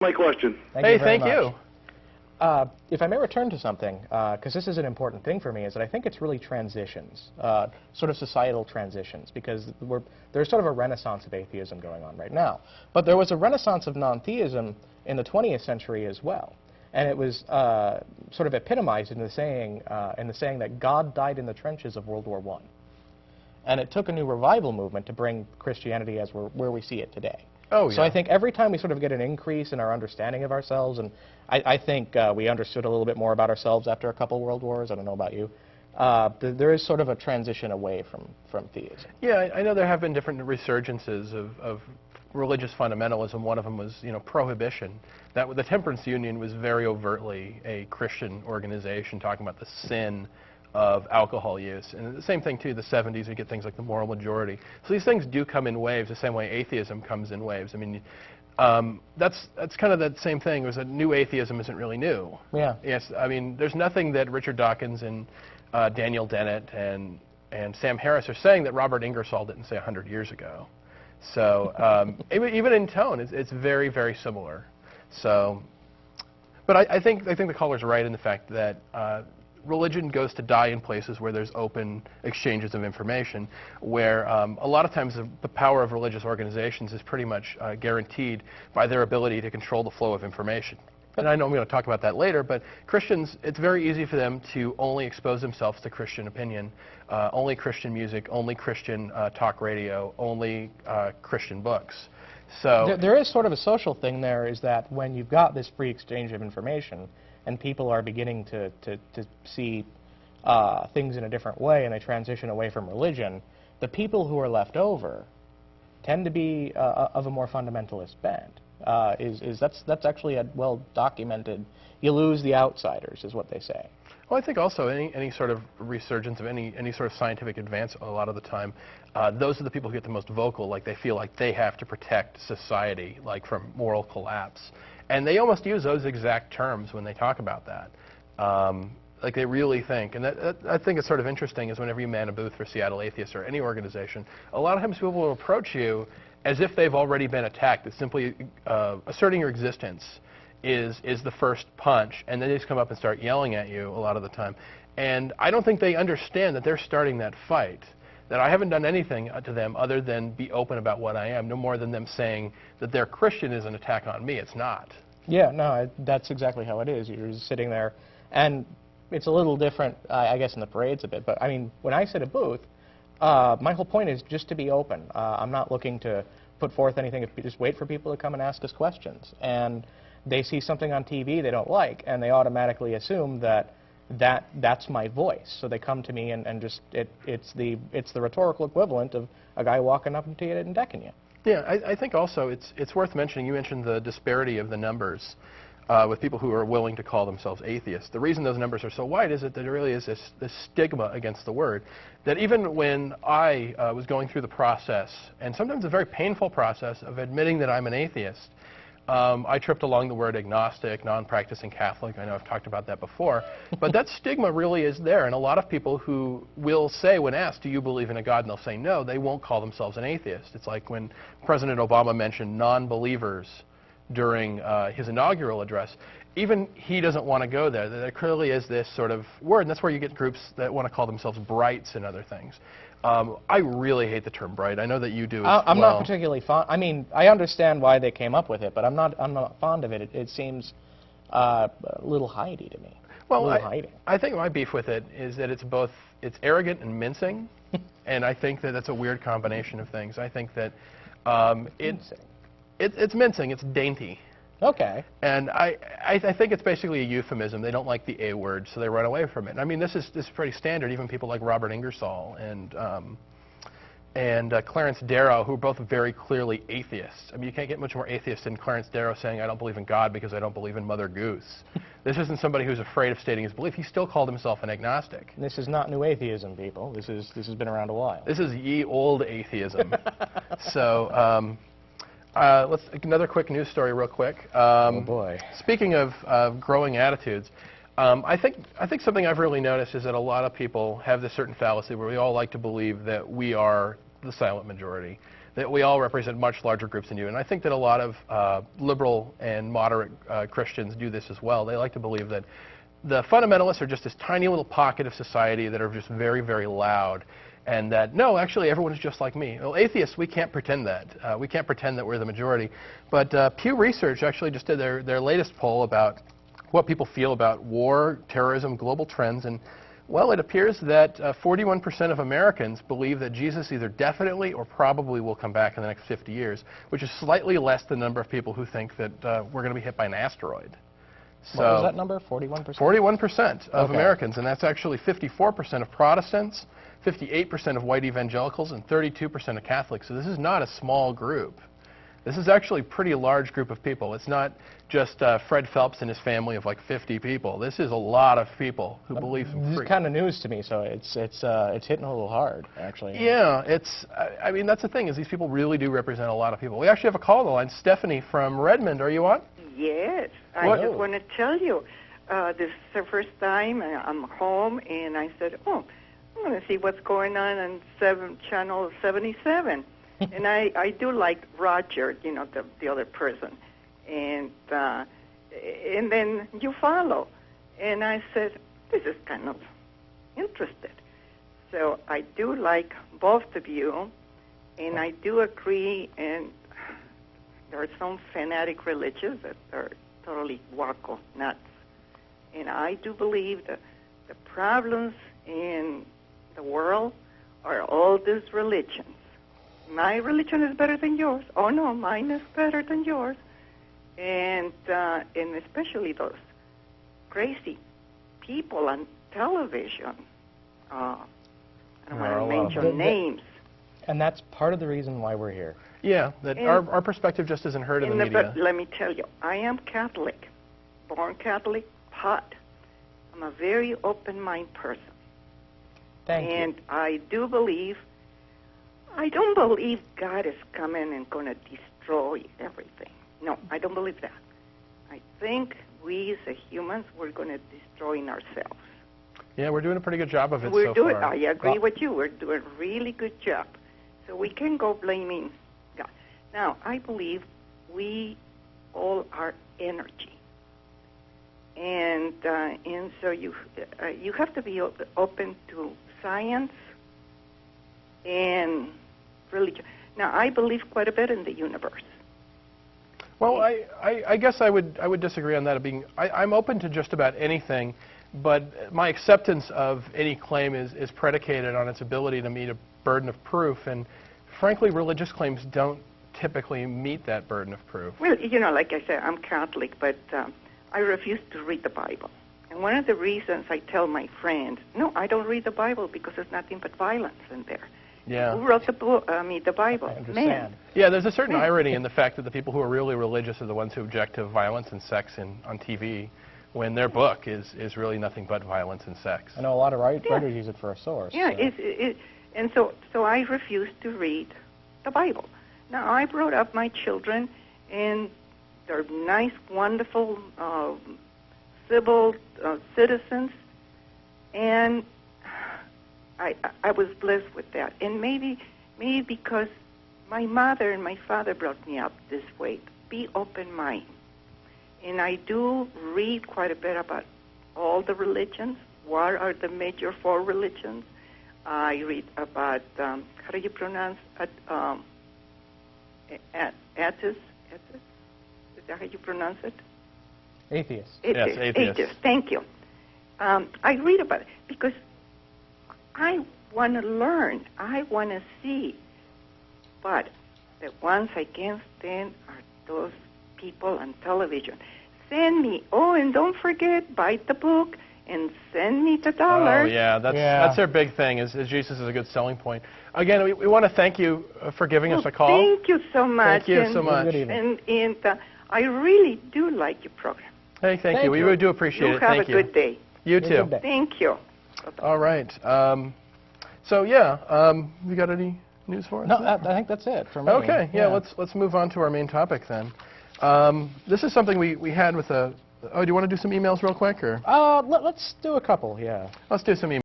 My question. Thank you. If I may return to something, because this is an important thing for me, is that I think it's really transitions, sort of societal transitions, because there's sort of a renaissance of atheism going on right now. But there was a renaissance of non-theism in the 20th century as well. And it was sort of epitomized in the saying that God died in the trenches of World War I. And it took a new revival movement to bring Christianity as where we see it today. Oh, yeah. So I think every time we sort of get an increase in our understanding of ourselves, and I think we understood a little bit more about ourselves after a couple world wars, I don't know about you, there is sort of a transition away from theism. Yeah, I know there have been different resurgences of religious fundamentalism. One of them was, prohibition. The Temperance Union was very overtly a Christian organization talking about the sin of alcohol use. And the same thing, too, the 70s, we get things like the moral majority. So these things do come in waves, the same way atheism comes in waves. I mean, that's kind of that same thing, was that new atheism isn't really new. Yeah. Yes, I mean, there's nothing that Richard Dawkins and Daniel Dennett and Sam Harris are saying that Robert Ingersoll didn't say 100 years ago. So even in tone, it's very, very similar. So, but I think the caller's right in the fact that religion goes to die in places where there's open exchanges of information, where a lot of times the power of religious organizations is pretty much guaranteed by their ability to control the flow of information. And I know I'm going to talk about that later, but Christians, it's very easy for them to only expose themselves to Christian opinion, only Christian music, only Christian talk radio, only Christian books. So there is sort of a social thing there, is that when you've got this free exchange of information, and people are beginning to see things in a different way, and they transition away from religion, the people who are left over tend to be of a more fundamentalist bent. That's actually a well-documented, you lose the outsiders, is what they say. Well, I think also any sort of resurgence of any sort of scientific advance, a lot of the time, those are the people who get the most vocal, like they feel like they have to protect society, like from moral collapse. And they almost use those exact terms when they talk about that. Like they really think, and I think it's sort of interesting, is whenever you man a booth for Seattle Atheists or any organization, a lot of times people will approach you as if they've already been attacked. It's simply asserting your existence is the first punch, and then they just come up and start yelling at you a lot of the time. And I don't think they understand that they're starting that fight, that I haven't done anything to them other than be open about what I am, no more than them saying that they're Christian is an attack on me. It's not. Yeah, no, that's exactly how it is. You're just sitting there, and it's a little different, I guess, in the parades a bit, but I mean, when I sit a booth, my whole point is just to be open. I'm not looking to put forth anything, just wait for people to come and ask us questions. And they see something on TV they don't like, and they automatically assume that's my voice. So they come to me, and just it's the rhetorical equivalent of a guy walking up to you and decking you. Yeah, I think also it's worth mentioning, you mentioned the disparity of the numbers with people who are willing to call themselves atheists. The reason those numbers are so wide is that there really is this stigma against the word, that even when I was going through the process, and sometimes a very painful process, of admitting that I'm an atheist, I tripped along the word agnostic, non-practicing Catholic. I know I've talked about that before. But that stigma really is there. And a lot of people who will say, when asked, do you believe in a God? And they'll say no, they won't call themselves an atheist. It's like when President Obama mentioned non-believers during his inaugural address. Even he doesn't want to go there. There clearly is this sort of word, and that's where you get groups that want to call themselves brights and other things. I really hate the term bright. I know that you do as well. I'm not particularly fond. I mean, I understand why they came up with it, but I'm not fond of it. It seems a little hidey to me. Well, I think my beef with it is that it's arrogant and mincing, and I think that that's a weird combination of things. I think that it's mincing. It's dainty. Okay. And I think it's basically a euphemism. They don't like the A word, so they run away from it. I mean, this is pretty standard. Even people like Robert Ingersoll and Clarence Darrow, who are both very clearly atheists. I mean, you can't get much more atheist than Clarence Darrow saying, I don't believe in God because I don't believe in Mother Goose. This isn't somebody who's afraid of stating his belief. He still called himself an agnostic. This is not new atheism, people. This has been around a while. This is ye old atheism. So, another quick news story real quick. Oh boy. Speaking of growing attitudes, I think something I've really noticed is that a lot of people have this certain fallacy where we all like to believe that we are the silent majority, that we all represent much larger groups than you. And I think that a lot of liberal and moderate Christians do this as well. They like to believe that the fundamentalists are just this tiny little pocket of society that are just very, very loud. And that, no, actually, everyone is just like me. Well, atheists, we can't pretend that. We can't pretend that we're the majority. But Pew Research actually just did their latest poll about what people feel about war, terrorism, global trends. And, well, it appears that 41% of Americans believe that Jesus either definitely or probably will come back in the next 50 years, which is slightly less than the number of people who think that we're going to be hit by an asteroid. So, what was that number, 41%? 41% of Americans, and that's actually 54% of Protestants, 58% of white evangelicals, and 32% of Catholics. So this is not a small group. This is actually a pretty large group of people. It's not just Fred Phelps and his family of like 50 people. This is a lot of people who believe some This is kind of news to me, so it's hitting a little hard, actually. Yeah, I mean, that's the thing, is these people really do represent a lot of people. We actually have a call on the line. Stephanie from Redmond, are you on? Yes, I just want to tell you, this is the first time I'm home, and I said, oh, I'm going to see what's going on channel 77. And I do like Roger, you know, the other person. And then you follow. And I said, this is kind of interested. So I do like both of you, and I do agree, and there are some fanatic religions that are totally wacko, nuts. And I do believe that the problems in the world are all these religions. My religion is better than yours. Oh, no, mine is better than yours. And especially those crazy people on television. I don't want to mention names. And that's part of the reason why we're here. Yeah, that our perspective just isn't heard in the media. But let me tell you, I am Catholic, born Catholic, but I'm a very open-minded person. Thank you. And I don't believe God is coming and going to destroy everything. No, I don't believe that. I think we as humans, we're going to destroy ourselves. Yeah, we're doing a pretty good job of it so far. I agree with you. We're doing a really good job. So we can go blaming God. Now, I believe we all are energy. And so you have to be open to science and religion. Now, I believe quite a bit in the universe. Well, I guess I would disagree on that. I'm open to just about anything, but my acceptance of any claim is predicated on its ability to meet a burden of proof, and frankly, religious claims don't typically meet that burden of proof. Well, you know, like I said, I'm Catholic, but I refuse to read the Bible. And one of the reasons I tell my friends, no, I don't read the Bible because there's nothing but violence in there. Yeah. Who wrote the book? The Bible? I understand. Man. Yeah, there's a certain irony in the fact that the people who are really religious are the ones who object to violence and sex on TV, when their book is really nothing but violence and sex. I know a lot of writers use it for a source. Yeah, so. And so I refuse to read the Bible. Now, I brought up my children, and they're nice, wonderful, civil citizens, and I was blessed with that. And maybe because my mother and my father brought me up this way, be open-minded. And I do read quite a bit about all the religions. What are the major four religions? I read about, how do you pronounce it? Atheists? Is that how you pronounce it? Atheists. Yes, atheists. Thank you. I read about it because I want to learn. I want to see. But the ones I can't stand are those people on television. Send me. Oh, and don't forget, buy the book and send me the dollars. Oh, yeah, that's their big thing, is Jesus is a good selling point. Again, we want to thank you for giving us a call. Thank you so much. Thank you so much. And I really do like your program. Hey, thank you. We do appreciate it. Thank you. You have a good day. You too. Thank you. Bye-bye. All right. So, yeah, you got any news for us? No, I think that's it for me. Okay, yeah, let's move on to our main topic then. This is something we had with a... Oh, do you want to do some emails real quick? Or? Let's do a couple, yeah. Let's do some emails.